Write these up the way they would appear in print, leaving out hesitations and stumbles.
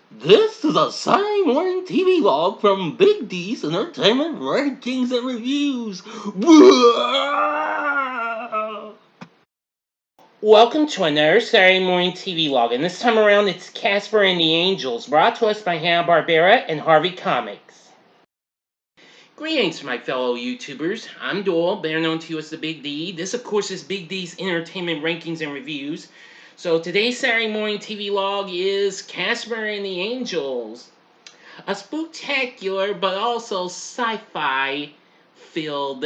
This is a Saturday Morning TVLog from Big D's Entertainment Rankings and Reviews. Welcome to another Saturday Morning TVLog, and this time around it's Casper and the Angels, brought to us by Hanna-Barbera and Harvey Comics. Greetings, my fellow YouTubers. I'm Doyle, better known to you as the Big D. This, of course, is Big D's Entertainment Rankings and Reviews. So today's Saturday Morning TVLog is Casper and the Angels, a spook-tacular but also sci-fi filled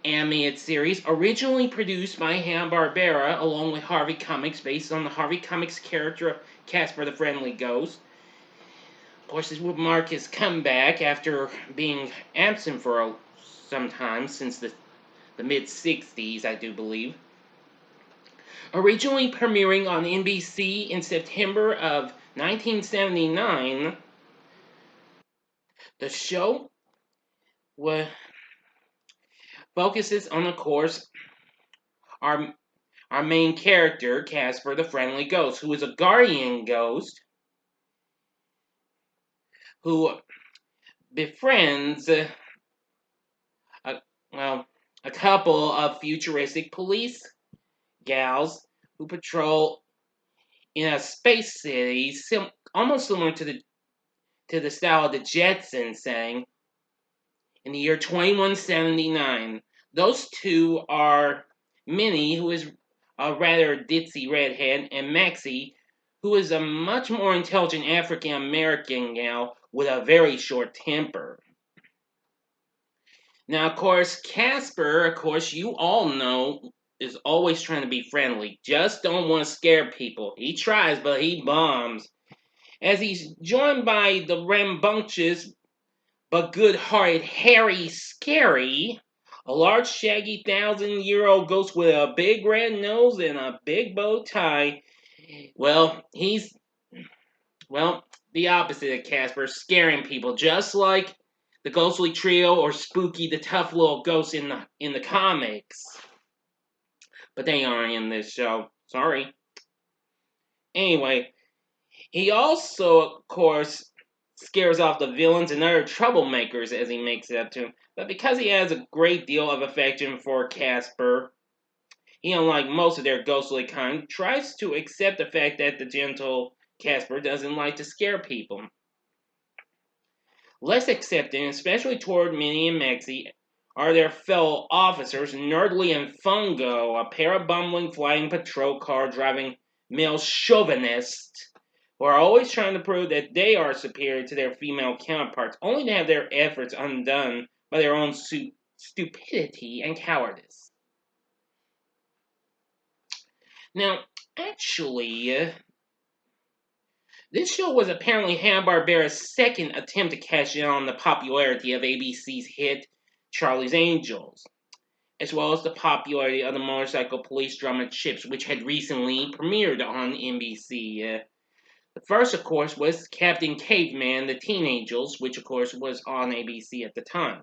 animated series originally produced by Hanna-Barbera along with Harvey Comics, based on the Harvey Comics character Casper the Friendly Ghost. Of course, this would mark his comeback after being absent for some time, since the mid-60s, I do believe. Originally premiering on NBC in September of 1979, the show focuses on, of course, our main character, Casper the Friendly Ghost, who is a guardian ghost who befriends a couple of futuristic police gals who patrol in a space city, almost similar to the style of the Jetsons sang, in the year 2179. Those two are Minnie, who is a rather ditzy redhead, and Maxie, who is a much more intelligent African-American gal with a very short temper. Now, of course, Casper, of course, you all know, is always trying to be friendly. Just don't want to scare people. He tries, but he bombs. As he's joined by the rambunctious but good-hearted Harry Scary, a large, shaggy, 1,000-year-old ghost with a big red nose and a big bow tie. Well, he's the opposite of Casper, scaring people, just like the Ghostly Trio or Spooky, the tough little ghost in the comics. But they aren't in this show. Sorry. Anyway, he also, of course, scares off the villains and other troublemakers as he makes it up to him. But because he has a great deal of affection for Casper, he, unlike most of their ghostly kind, tries to accept the fact that the gentle Casper doesn't like to scare people. Less accepting, especially toward Minnie and Maxie, are their fellow officers, Nerdly and Fungo, a pair of bumbling flying patrol car driving male chauvinists who are always trying to prove that they are superior to their female counterparts, only to have their efforts undone by their own stupidity and cowardice. Now, actually, this show was apparently Hanna-Barbera's second attempt to cash in on the popularity of ABC's hit Charlie's Angels, as well as the popularity of the motorcycle police drama Chips, which had recently premiered on NBC. The first, of course, was Captain Caveman, the Teen Angels, which, of course, was on ABC at the time.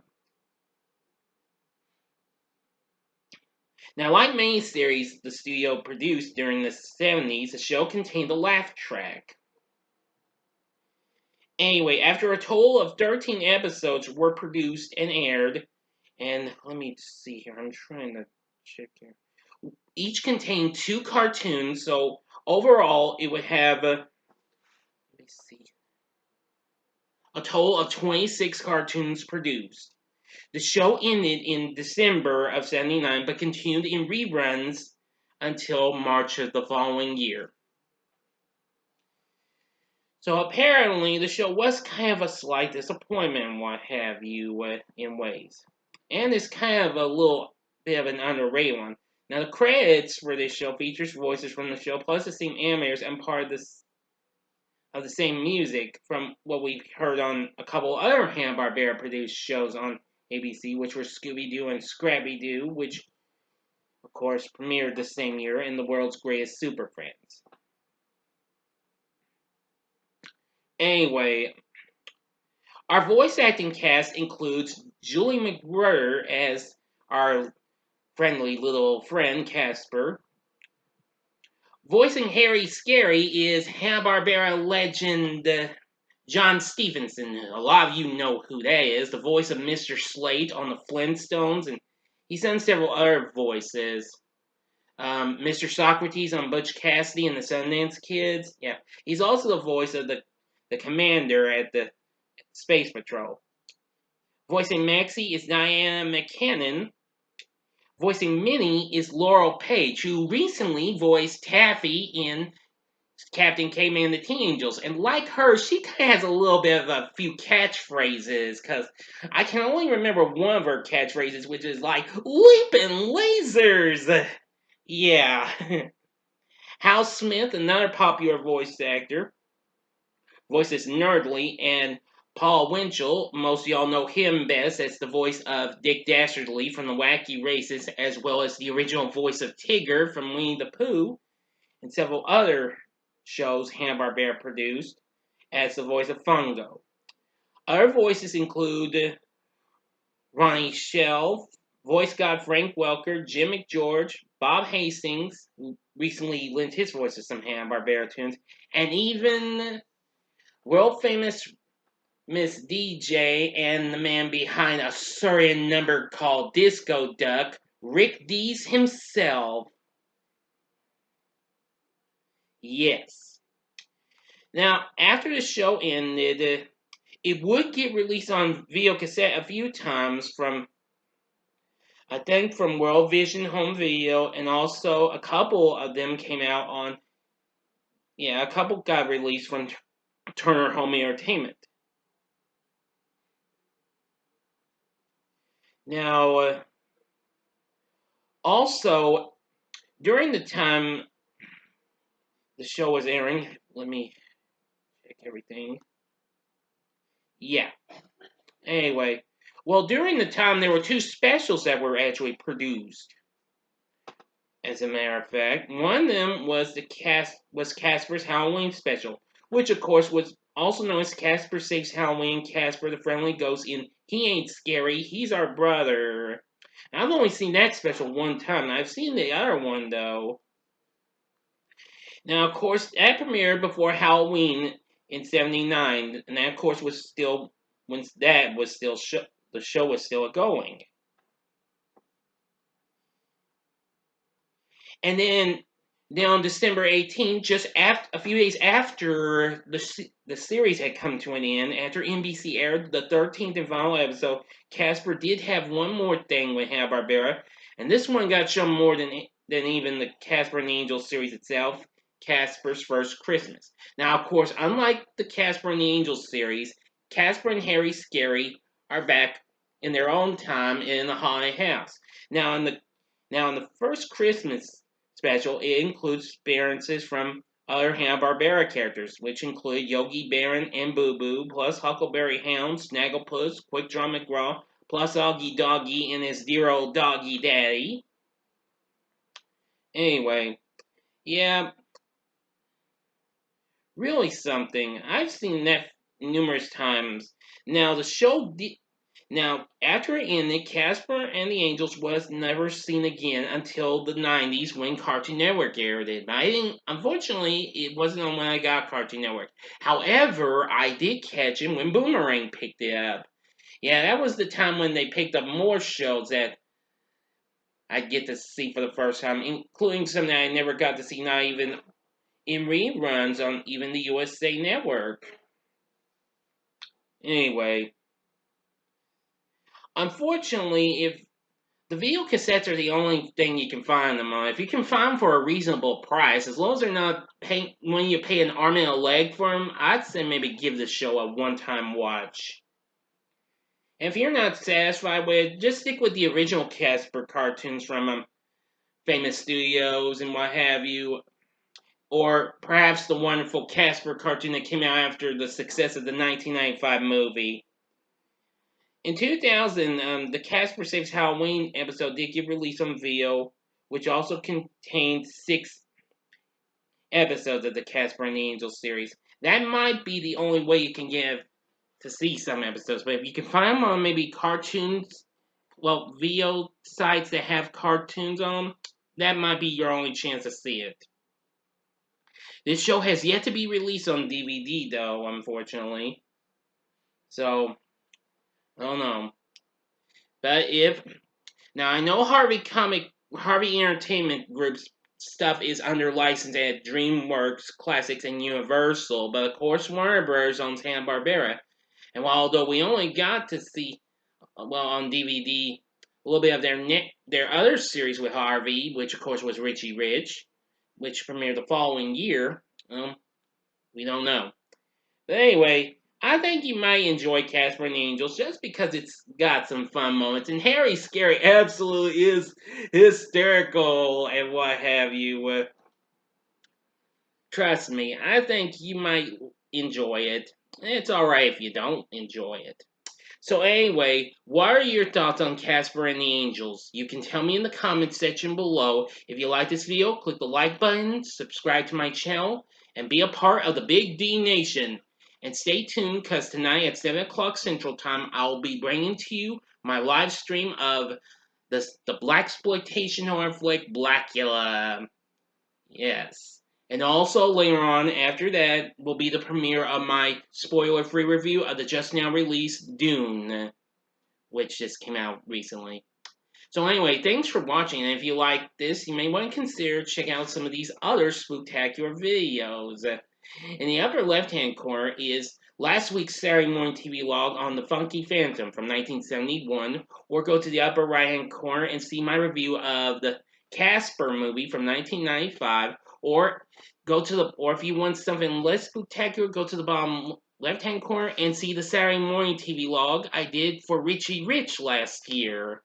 Now, like many series the studio produced during the 70s, the show contained a laugh track. Anyway, after a total of 13 episodes were produced and aired, and let me see here, I'm trying to check here. Each contained 2 cartoons, so overall it would have, let me see, a total of 26 cartoons produced. The show ended in December of 79, but continued in reruns until March of the following year. So apparently, the show was kind of a slight disappointment and what have you in ways. And it's kind of a little bit of an underrated one. Now, the credits for this show features voices from the show, plus the same animators and part of the same music from what we've heard on a couple other Hanna-Barbera produced shows on ABC, which were Scooby-Doo and Scrappy-Doo, which, of course, premiered the same year, and The World's Greatest Super Friends. Anyway, our voice acting cast includes Julie McGruder as our friendly little friend, Casper. Voicing Harry Scary is Hanna-Barbera legend John Stevenson, a lot of you know who that is, the voice of Mr. Slate on the Flintstones, and he's done several other voices. Mr. Socrates on Butch Cassidy and the Sundance Kids. Yeah, he's also the voice of the commander at the Space Patrol. Voicing Maxie is Diana McKinnon. Voicing Minnie is Laurel Page, who recently voiced Taffy in Captain K-Man the Teen Angels. And like her, she kind of has a little bit of a few catchphrases, because I can only remember one of her catchphrases, which is like, "Leaping lasers!" Yeah. Hal Smith, another popular voice actor, voices Nerdly, and Paul Winchell, most of y'all know him best as the voice of Dick Dastardly from the Wacky Races, as well as the original voice of Tigger from Winnie the Pooh, and several other shows Hanna-Barbera produced as the voice of Fungo. Other voices include Ronnie Shelf, voice god Frank Welker, Jim McGeorge, Bob Hastings, who recently lent his voice to some Hanna-Barbera tunes, and even world famous Miss DJ and the man behind a Surian number called Disco Duck, Rick Dees himself. Yes. Now, after the show ended, it would get released on video cassette a few times from, I think, from World Vision Home Video, and also a couple of them came out on, a couple got released from Turner Home Entertainment. Now, also, during the time the show was airing, let me check everything. Yeah. Anyway, well, during the time, there were two specials that were actually produced. As a matter of fact, one of them was Casper's Halloween special, which of course was also known as Casper Saves Halloween, Casper the Friendly Ghost in He Ain't Scary, He's Our Brother. I've only seen that special one time. I've seen the other one though. Now, of course, that premiered before Halloween in '79, and that of course was still the show was still going. And then on December 18th, just a few days after the series had come to an end, after NBC aired the 13th and final episode, Casper did have one more thing with Hanna-Barbera, and this one got shown more than even the Casper and the Angels series itself, Casper's First Christmas. Now, of course, unlike the Casper and the Angels series, Casper and Harry Scary are back in their own time in the haunted house. Now, in the first Christmas special, it includes appearances from other Hanna-Barbera characters, which include Yogi Baron and Boo Boo, plus Huckleberry Hound, Snagglepuss, Quick Draw McGraw, plus Augie Doggy and his dear old doggy daddy. Anyway, yeah, really something. I've seen that numerous times. Now, the show Now, after it ended, Casper and the Angels was never seen again until the 90s when Cartoon Network aired it. But unfortunately, it wasn't on when I got Cartoon Network. However, I did catch it when Boomerang picked it up. Yeah, that was the time when they picked up more shows that I get to see for the first time, including some that I never got to see, not even in reruns on even the USA Network. Anyway, unfortunately, if the video cassettes are the only thing you can find them on. If you can find them for a reasonable price, as long as they're not paying when you pay an arm and a leg for them, I'd say maybe give the show a one-time watch. And if you're not satisfied with it, just stick with the original Casper cartoons from famous studios and what have you, or perhaps the wonderful Casper cartoon that came out after the success of the 1995 movie. In 2000, the Casper Saves Halloween episode did get released on video, which also contained 6 episodes of the Casper and the Angels series. That might be the only way you can get to see some episodes, but if you can find them on maybe cartoons, video sites that have cartoons on them, that might be your only chance to see it. This show has yet to be released on DVD, though, unfortunately. So, I don't know. But now I know Harvey Entertainment Group's stuff is under license at DreamWorks Classics and Universal, but of course Warner Bros. Owns Hanna-Barbera. And although we only got to see, well, on DVD, a little bit of their other series with Harvey, which of course was Richie Rich, which premiered the following year, we don't know. But anyway, I think you might enjoy Casper and the Angels just because it's got some fun moments. And Harry Scary absolutely is hysterical and what have you. Trust me, I think you might enjoy it. It's alright if you don't enjoy it. So anyway, what are your thoughts on Casper and the Angels? You can tell me in the comments section below. If you like this video, click the like button, subscribe to my channel, and be a part of the Big D Nation. And stay tuned, because tonight at 7 o'clock Central Time, I'll be bringing to you my live stream of the blaxploitation horror flick Blackula. Yes. And also later on, after that, will be the premiere of my spoiler-free review of the just now released Dune, which just came out recently. So anyway, thanks for watching, and if you like this, you may want to consider checking out some of these other spook-tacular videos. In the upper left-hand corner is last week's Saturday Morning TVLog on The Funky Phantom from 1971, or go to the upper right-hand corner and see my review of the Casper movie from 1995, or if you want something less spectacular, go to the bottom left-hand corner and see the Saturday Morning TVLog I did for Richie Rich last year.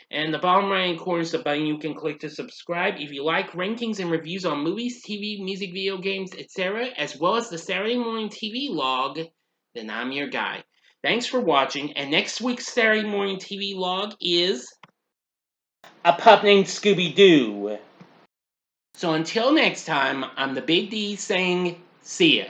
And the bottom right-hand corner is the button you can click to subscribe if you like rankings and reviews on movies, TV, music, video games, etc., as well as the Saturday Morning TVLog, then I'm your guy. Thanks for watching, and next week's Saturday Morning TVLog is a pup named Scooby-Doo. So until next time, I'm the Big D saying, see ya.